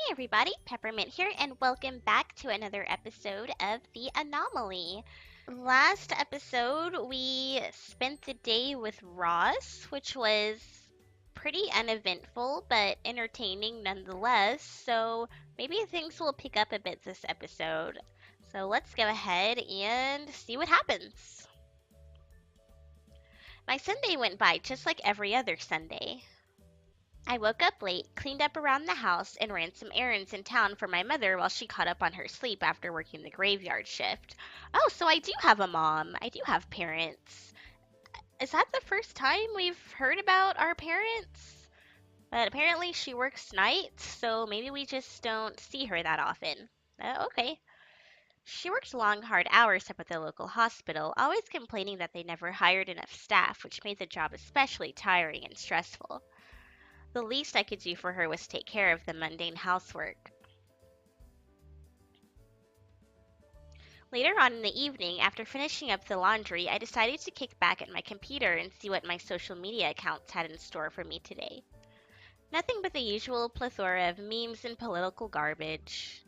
Hey everybody, Peppermint here, and welcome back to another episode of The Anomaly. Last episode, we spent the day with Ross, which was pretty uneventful but entertaining nonetheless, so maybe things will pick up a bit this episode. So let's go ahead and see what happens. My Sunday went by just like every other Sunday. I woke up late, cleaned up around the house, and ran some errands in town for my mother while she caught up on her sleep after working the graveyard shift. Oh, so I do have a mom. I do have parents. Is that the first time we've heard about our parents? But apparently she works nights, so maybe we just don't see her that often. Okay. She worked long, hard hours up at the local hospital, always complaining that they never hired enough staff, which made the job especially tiring and stressful. The least I could do for her was take care of the mundane housework. Later on in the evening, after finishing up the laundry, I decided to kick back at my computer and see what my social media accounts had in store for me today. Nothing but the usual plethora of memes and political garbage.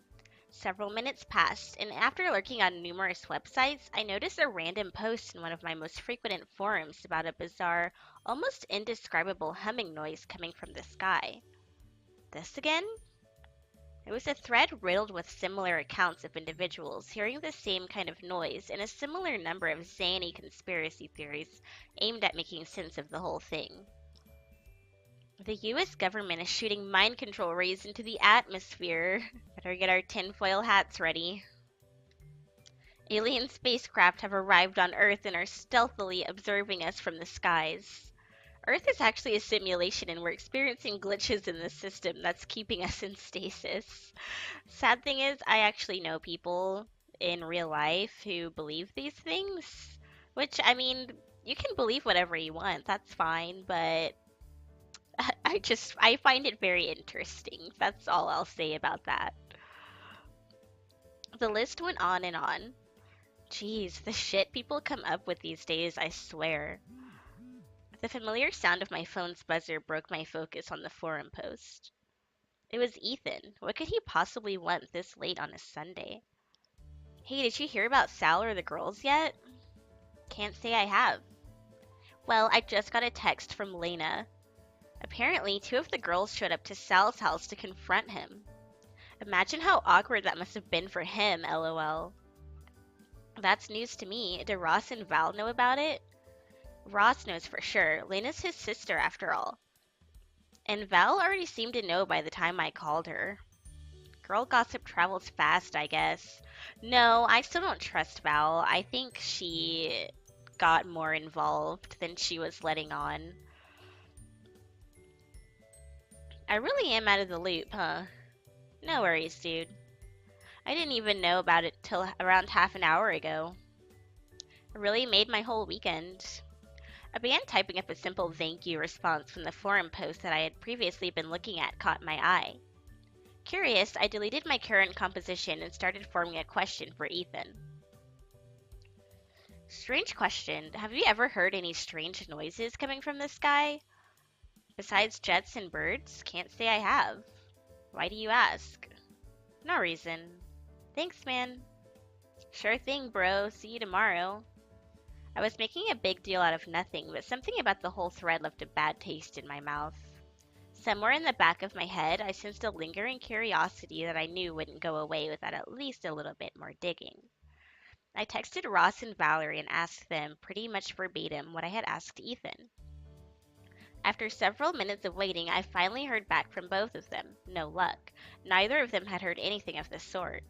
Several minutes passed, and after lurking on numerous websites, I noticed a random post in one of my most frequented forums about a bizarre, almost indescribable humming noise coming from the sky. This again? It was a thread riddled with similar accounts of individuals hearing the same kind of noise and a similar number of zany conspiracy theories aimed at making sense of the whole thing. The US government is shooting mind control rays into the atmosphere. Better get our tinfoil hats ready. Alien spacecraft have arrived on Earth and are stealthily observing us from the skies. Earth is actually a simulation and we're experiencing glitches in the system that's keeping us in stasis. Sad thing is, I actually know people in real life who believe these things. Which, I mean, you can believe whatever you want, that's fine, but I find it very interesting. That's all I'll say about that. The list went on and on. Jeez, the shit people come up with these days, I swear. The familiar sound of my phone's buzzer broke my focus on the forum post. It was Ethan. What could he possibly want this late on a Sunday? Hey, did you hear about Sal or the girls yet? Can't say I have. Well, I just got a text from Lena. Apparently, two of the girls showed up to Sal's house to confront him. Imagine how awkward that must have been for him, lol. That's news to me. Do Ross and Val know about it? Ross knows for sure. Lena's his sister, after all. And Val already seemed to know by the time I called her. Girl gossip travels fast, I guess. No, I still don't trust Val. I think she got more involved than she was letting on. I really am out of the loop, huh? No worries, dude. I didn't even know about it till around half an hour ago. It really made my whole weekend. I began typing up a simple thank you response when the forum post that I had previously been looking at caught my eye. Curious, I deleted my current composition and started forming a question for Ethan. Strange question. Have you ever heard any strange noises coming from the sky? Besides jets and birds? Can't say I have. Why do you ask? No reason. Thanks, man. Sure thing, bro. See you tomorrow. I was making a big deal out of nothing, but something about the whole thread left a bad taste in my mouth. Somewhere in the back of my head, I sensed a lingering curiosity that I knew wouldn't go away without at least a little bit more digging. I texted Ross and Valerie and asked them pretty much verbatim what I had asked Ethan. After several minutes of waiting, I finally heard back from both of them. No luck. Neither of them had heard anything of the sort.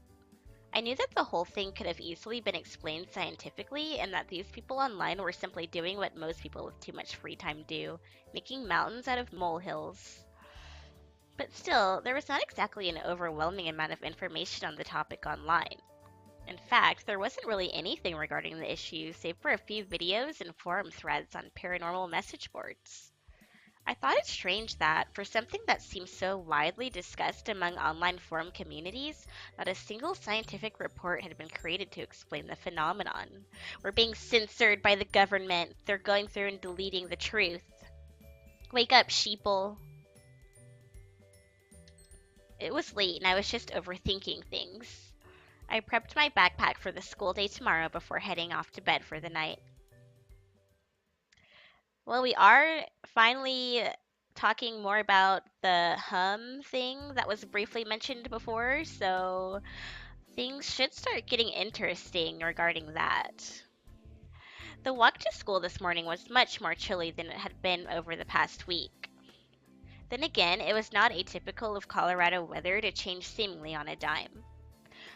I knew that the whole thing could have easily been explained scientifically and that these people online were simply doing what most people with too much free time do, making mountains out of molehills. But still, there was not exactly an overwhelming amount of information on the topic online. In fact, there wasn't really anything regarding the issue save for a few videos and forum threads on paranormal message boards. I thought it strange that, for something that seems so widely discussed among online forum communities, not a single scientific report had been created to explain the phenomenon. We're being censored by the government. They're going through and deleting the truth. Wake up, sheeple. It was late and I was just overthinking things. I prepped my backpack for the school day tomorrow before heading off to bed for the night. Well, we are finally talking more about the thing that was briefly mentioned before, so things should start getting interesting regarding that. The walk to school this morning was much more chilly than it had been over the past week. Then again, it was not atypical of Colorado weather to change seemingly on a dime.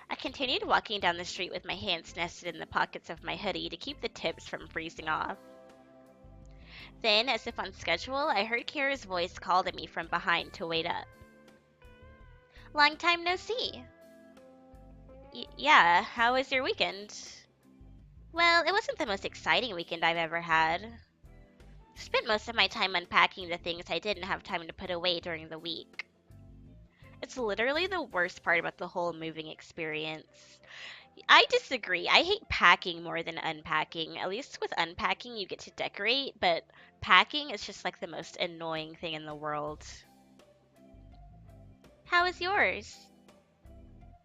I continued walking down the street with my hands nested in the pockets of my hoodie to keep the tips from freezing off. Then, as if on schedule, I heard Kira's voice call to me from behind to wait up. Long time no see. Yeah, how was your weekend? Well, it wasn't the most exciting weekend I've ever had. Spent most of my time unpacking the things I didn't have time to put away during the week. It's literally the worst part about the whole moving experience. I disagree. I hate packing more than unpacking. At least with unpacking, you get to decorate, but packing is just like the most annoying thing in the world. How was yours?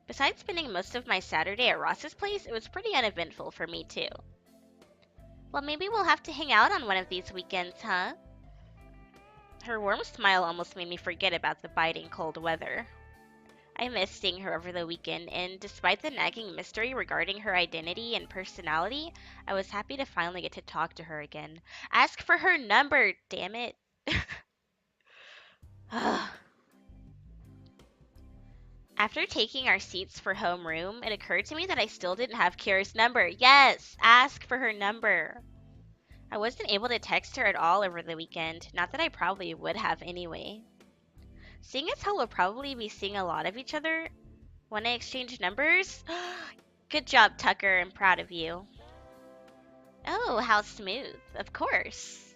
Besides spending most of my Saturday at Ross's place, it was pretty uneventful for me too. Well, maybe we'll have to hang out on one of these weekends, huh? Her warm smile almost made me forget about the biting cold weather. I missed seeing her over the weekend, and despite the nagging mystery regarding her identity and personality, I was happy to finally get to talk to her again. Ask for her number, damn it. After taking our seats for homeroom, it occurred to me that I still didn't have Kira's number. Yes, ask for her number. I wasn't able to text her at all over the weekend, not that I probably would have anyway. Seeing as how we'll probably be seeing a lot of each other, want to exchange numbers? Good job, Tucker. I'm proud of you. Oh, how smooth. Of course.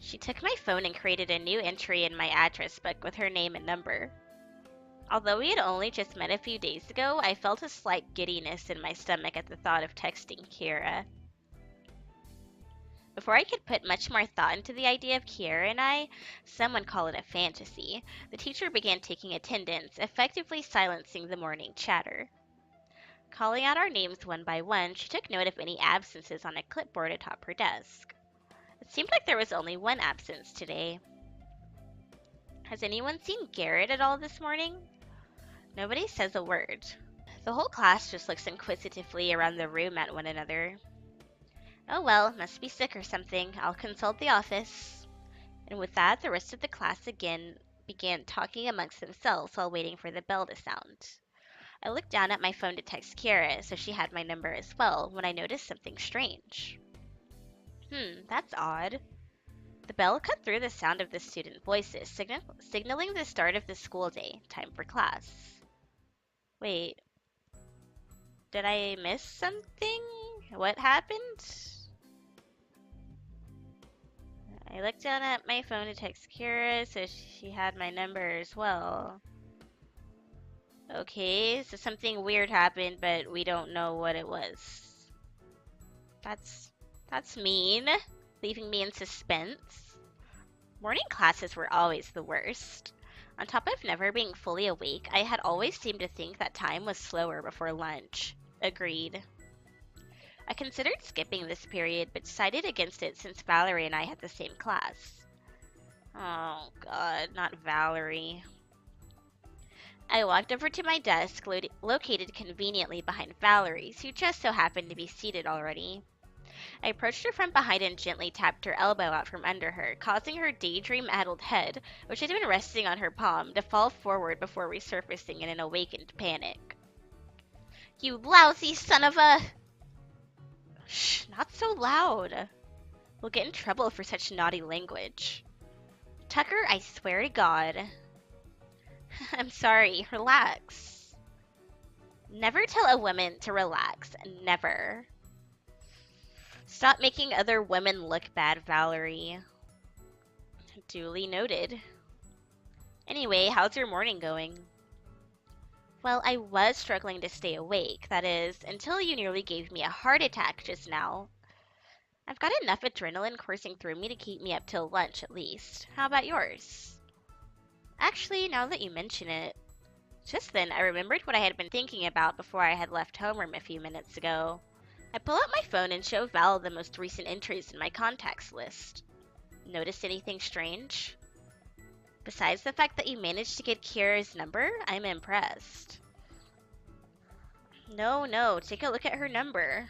She took my phone and created a new entry in my address book with her name and number. Although we had only just met a few days ago, I felt a slight giddiness in my stomach at the thought of texting Kira. Before I could put much more thought into the idea of Kiera and I, some would call it a fantasy, the teacher began taking attendance, effectively silencing the morning chatter. Calling out our names one by one, she took note of any absences on a clipboard atop her desk. It seemed like there was only one absence today. Has anyone seen Garrett at all this morning? Nobody says a word. The whole class just looks inquisitively around the room at one another. Oh well, must be sick or something. I'll consult the office. And with that, the rest of the class again began talking amongst themselves while waiting for the bell to sound. I looked down at my phone to text Kiara, so she had my number as well, when I noticed something strange. That's odd. The bell cut through the sound of the student voices, signaling the start of the school day, time for class. Wait, did I miss something? What happened? I looked down at my phone to text Kira, so she had my number as well. Okay, so something weird happened, but we don't know what it was. That's mean, leaving me in suspense. Morning classes were always the worst. On top of never being fully awake, I had always seemed to think that time was slower before lunch. Agreed. I considered skipping this period, but decided against it since Valerie and I had the same class. Oh god, not Valerie. I walked over to my desk, located conveniently behind Valerie's, who just so happened to be seated already. I approached her from behind and gently tapped her elbow out from under her, causing her daydream-addled head, which had been resting on her palm, to fall forward before resurfacing in an awakened panic. You lousy son of a... Shh, not so loud. We'll get in trouble for such naughty language. Tucker, I swear to God. I'm sorry, relax. Never tell a woman to relax. Never. Stop making other women look bad, Valerie. Duly noted. Anyway, how's your morning going? Well, I was struggling to stay awake, that is, until you nearly gave me a heart attack just now. I've got enough adrenaline coursing through me to keep me up till lunch at least. How about yours? Actually, now that you mention it, Just then, I remembered what I had been thinking about before I had left homeroom a few minutes ago. I pull out my phone and show Val the most recent entries in my contacts list. Notice anything strange? Besides the fact that you managed to get Kira's number, I'm impressed. No, take a look at her number.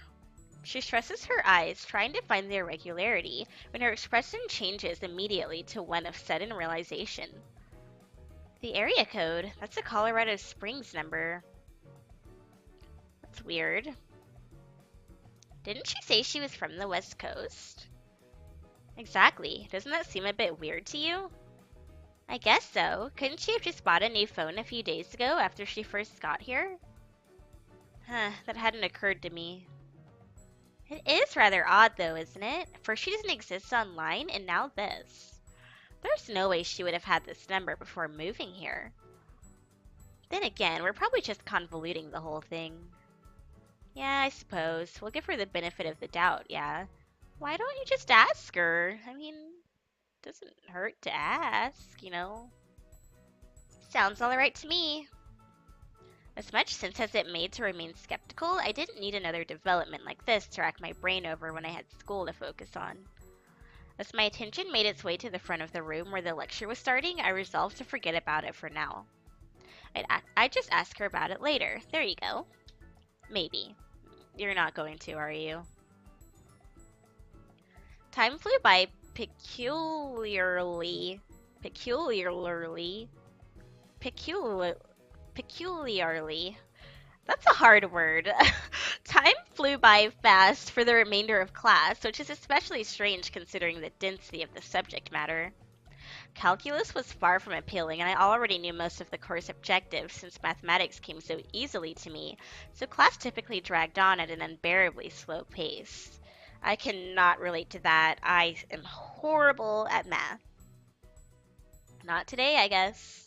She stresses her eyes, trying to find the irregularity, when her expression changes immediately to one of sudden realization. The area code, that's a Colorado Springs number. That's weird. Didn't she say she was from the West Coast? Exactly. Doesn't that seem a bit weird to you? I guess so. Couldn't she have just bought a new phone a few days ago after she first got here? Huh, that hadn't occurred to me. It is rather odd though, isn't it? First she doesn't exist online, and now this. There's no way she would have had this number before moving here. Then again, we're probably just convoluting the whole thing. Yeah, I suppose. We'll give her the benefit of the doubt, yeah. Why don't you just ask her? I mean, doesn't hurt to ask, you know? Sounds alright to me. As much sense as it made to remain skeptical, I didn't need another development like this to rack my brain over when I had school to focus on. As my attention made its way to the front of the room where the lecture was starting, I resolved to forget about it for now. I'd just ask her about it later. There you go. Maybe. You're not going to, are you? Time flew by peculiarly. Peculiarly. Peculiarly. That's a hard word. Time flew by fast for the remainder of class, which is especially strange considering the density of the subject matter. Calculus was far from appealing, and I already knew most of the course objectives since mathematics came so easily to me, so class typically dragged on at an unbearably slow pace. I cannot relate to that. I am horrible at math. Not today, I guess.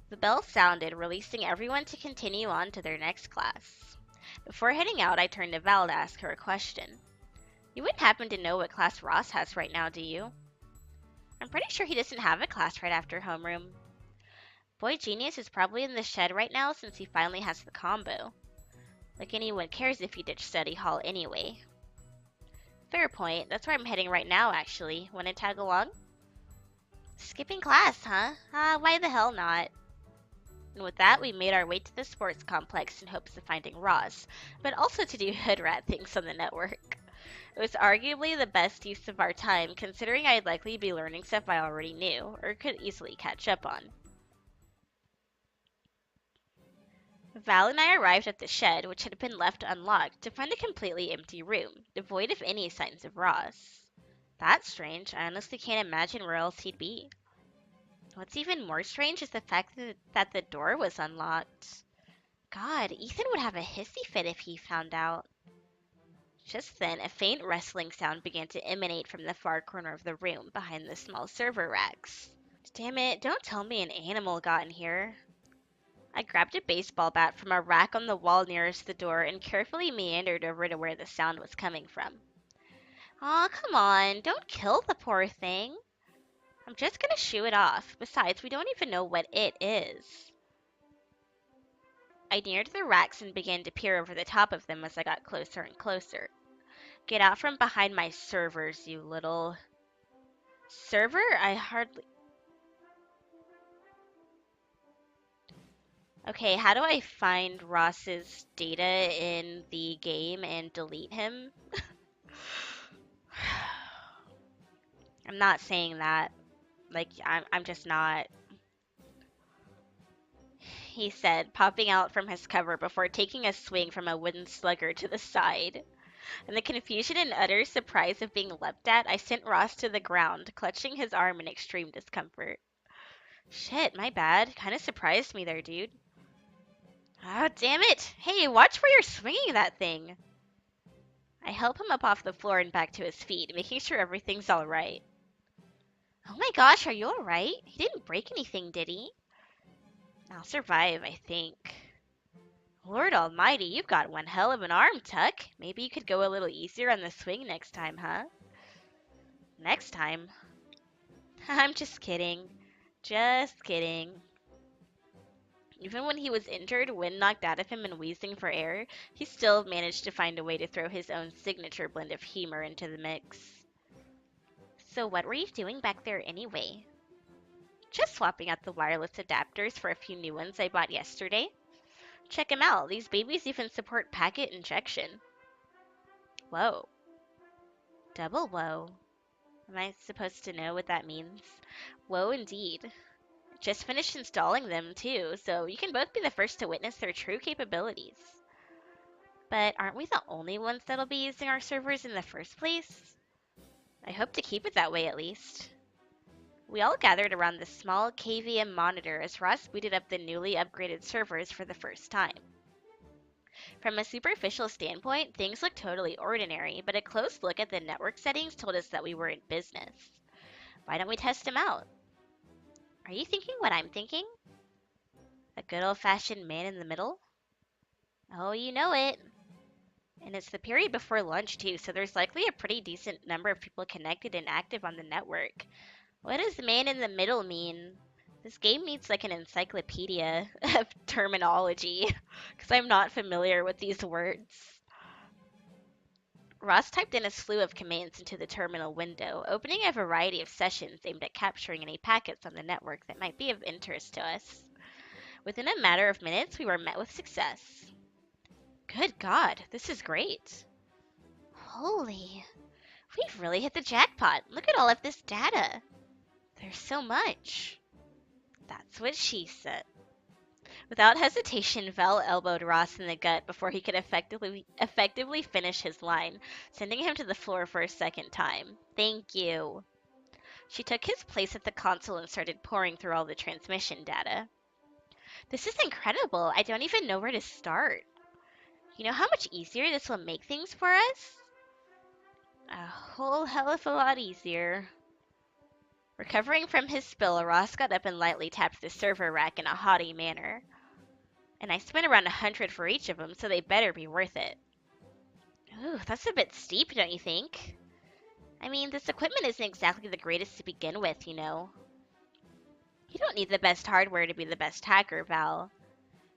The bell sounded, releasing everyone to continue on to their next class. Before heading out, I turned to Val to ask her a question. You wouldn't happen to know what class Ross has right now, do you? I'm pretty sure he doesn't have a class right after homeroom. Boy Genius is probably in the shed right now since he finally has the combo. Like anyone cares if you ditch study hall anyway. Fair point. That's where I'm heading right now, actually. Wanna tag along? Skipping class, huh? Why the hell not? And with that, we made our way to the sports complex in hopes of finding Ross, but also to do hood rat things on the network. It was arguably the best use of our time, considering I'd likely be learning stuff I already knew, or could easily catch up on. Val and I arrived at the shed, which had been left unlocked, to find a completely empty room, devoid of any signs of Ross. That's strange. I honestly can't imagine where else he'd be. What's even more strange is the fact that the door was unlocked. God, Ethan would have a hissy fit if he found out. Just then, a faint rustling sound began to emanate from the far corner of the room, behind the small server racks. Damn it, don't tell me an animal got in here. I grabbed a baseball bat from a rack on the wall nearest the door and carefully meandered over to where the sound was coming from. Aw, come on, don't kill the poor thing. I'm just gonna shoo it off. Besides, we don't even know what it is. I neared the racks and began to peer over the top of them as I got closer and closer. Get out from behind my servers, you little... Server? I hardly... Okay, how do I find Ross's data in the game and delete him? I'm not saying that. Like, I'm just not. He said, popping out from his cover before taking a swing from a wooden slugger to the side. In the confusion and utter surprise of being leapt at, I sent Ross to the ground, clutching his arm in extreme discomfort. Shit, my bad. Kinda surprised me there, dude. Oh, damn it! Hey, watch where you're swinging that thing! I help him up off the floor and back to his feet, making sure everything's alright. Oh my gosh, are you alright? He didn't break anything, did he? I'll survive, I think. Lord almighty, you've got one hell of an arm, Tuck. Maybe you could go a little easier on the swing next time, huh? Next time? I'm just kidding. Just kidding. Even when he was injured, wind knocked out of him and wheezing for air, he still managed to find a way to throw his own signature blend of humor into the mix. So what were you doing back there anyway? Just swapping out the wireless adapters for a few new ones I bought yesterday. Check 'em out, these babies even support packet injection. Whoa. Double whoa. Am I supposed to know what that means? Whoa indeed. Just finished installing them too, so you can both be the first to witness their true capabilities. But aren't we the only ones that'll be using our servers in the first place? I hope to keep it that way at least. We all gathered around the small KVM monitor as Ross booted up the newly upgraded servers for the first time. From a superficial standpoint, things looked totally ordinary, but a close look at the network settings told us that we were in business. Why don't we test them out? Are you thinking what I'm thinking? A good old-fashioned man in the middle? Oh, you know it. And it's the period before lunch, too, so there's likely a pretty decent number of people connected and active on the network. What does man in the middle mean? This game needs like an encyclopedia of terminology, because I'm not familiar with these words. Ross typed in a slew of commands into the terminal window, opening a variety of sessions aimed at capturing any packets on the network that might be of interest to us. Within a matter of minutes, we were met with success. Good God, this is great. Holy, we've really hit the jackpot. Look at all of this data. There's so much. That's what she said. Without hesitation, Val elbowed Ross in the gut before he could effectively finish his line, sending him to the floor for a second time. Thank you. She took his place at the console and started poring through all the transmission data. This is incredible. I don't even know where to start. You know how much easier this will make things for us? A whole hell of a lot easier. Recovering from his spill, Ross got up and lightly tapped the server rack in a haughty manner. And I spent around 100 for each of them, so they better be worth it. Ooh, that's a bit steep, don't you think? I mean, this equipment isn't exactly the greatest to begin with, you know. You don't need the best hardware to be the best hacker, Val.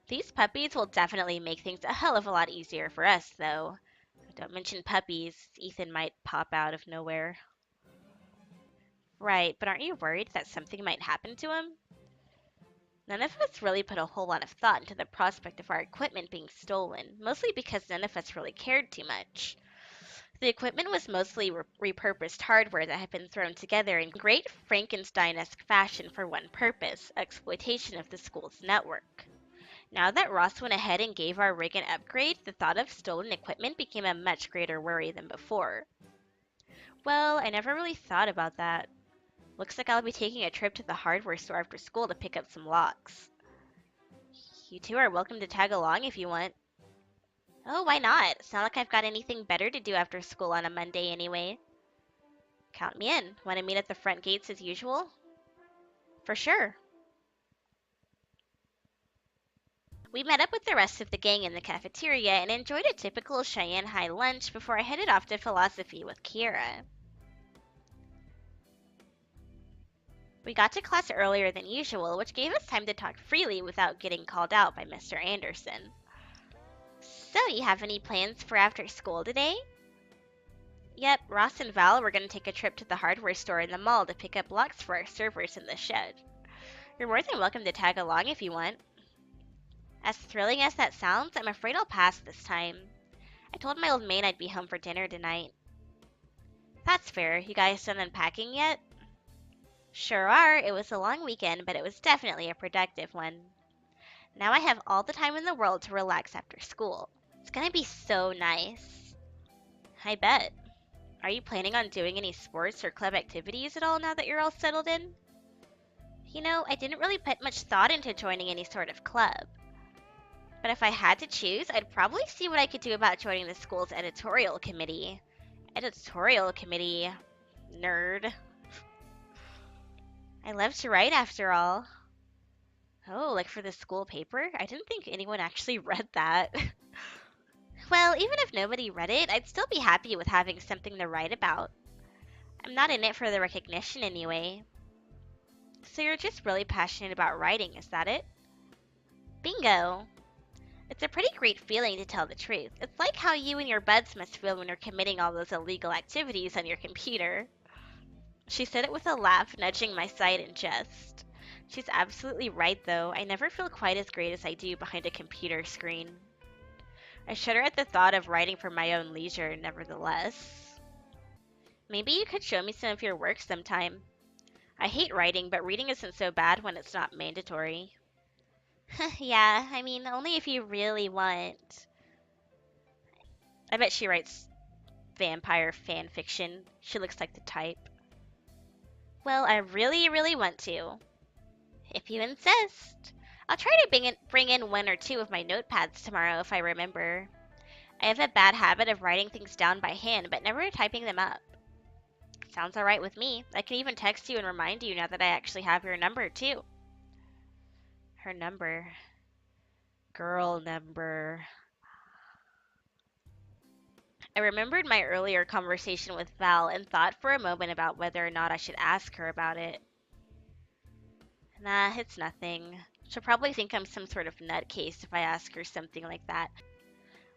These puppies will definitely make things a hell of a lot easier for us, though. Don't mention puppies. Ethan might pop out of nowhere. Right, but aren't you worried that something might happen to him? None of us really put a whole lot of thought into the prospect of our equipment being stolen, mostly because none of us really cared too much. The equipment was mostly repurposed hardware that had been thrown together in great Frankenstein-esque fashion for one purpose, exploitation of the school's network. Now that Ross went ahead and gave our rig an upgrade, the thought of stolen equipment became a much greater worry than before. Well, I never really thought about that. Looks like I'll be taking a trip to the hardware store after school to pick up some locks. You two are welcome to tag along if you want. Oh, why not? It's not like I've got anything better to do after school on a Monday anyway. Count me in. Want to meet at the front gates as usual? For sure. We met up with the rest of the gang in the cafeteria and enjoyed a typical Cheyenne High lunch before I headed off to philosophy with Kiera. We got to class earlier than usual, which gave us time to talk freely without getting called out by Mr. Anderson. So, you have any plans for after school today? Yep, Ross and Val were going to take a trip to the hardware store in the mall to pick up locks for our servers in the shed. You're more than welcome to tag along if you want. As thrilling as that sounds, I'm afraid I'll pass this time. I told my old maid I'd be home for dinner tonight. That's fair. You guys done unpacking yet? Sure are. It was a long weekend, but it was definitely a productive one. Now I have all the time in the world to relax after school. It's gonna be so nice. I bet. Are you planning on doing any sports or club activities at all now that you're all settled in? You know, I didn't really put much thought into joining any sort of club. But if I had to choose, I'd probably see what I could do about joining the school's editorial committee. Editorial committee. Nerd. I love to write after all. Oh, like for the school paper? I didn't think anyone actually read that. Well, even if nobody read it, I'd still be happy with having something to write about. I'm not in it for the recognition anyway. So you're just really passionate about writing, is that it? Bingo! It's a pretty great feeling to tell the truth. It's like how you and your buds must feel when you're committing all those illegal activities on your computer. She said it with a laugh, nudging my side in jest. She's absolutely right, though. I never feel quite as great as I do behind a computer screen. I shudder at the thought of writing for my own leisure, nevertheless. Maybe you could show me some of your work sometime. I hate writing, but reading isn't so bad when it's not mandatory. Yeah, I mean, only if you really want. I bet she writes vampire fan fiction. She looks like the type. Well, I really, really want to. If you insist. I'll try to bring in one or two of my notepads tomorrow if I remember. I have a bad habit of writing things down by hand, but never typing them up. Sounds alright with me. I can even text you and remind you now that I actually have your number, too. Her number. Girl number. I remembered my earlier conversation with Val and thought for a moment about whether or not I should ask her about it. Nah, it's nothing. She'll probably think I'm some sort of nutcase if I ask her something like that.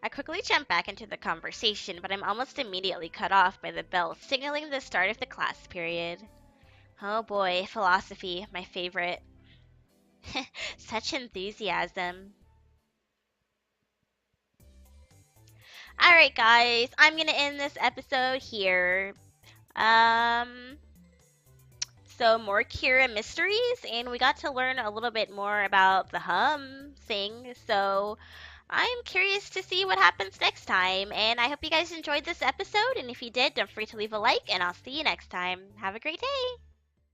I quickly jump back into the conversation, but I'm almost immediately cut off by the bell signaling the start of the class period. Oh boy, philosophy, my favorite. Such enthusiasm. Alright, guys, I'm gonna end this episode here. Um, so more Kira mysteries, and we got to learn a little bit more about the hum thing. So I'm curious to see what happens next time, and I hope you guys enjoyed this episode. And if you did, don't forget to leave a like, and I'll see you next time. Have a great day.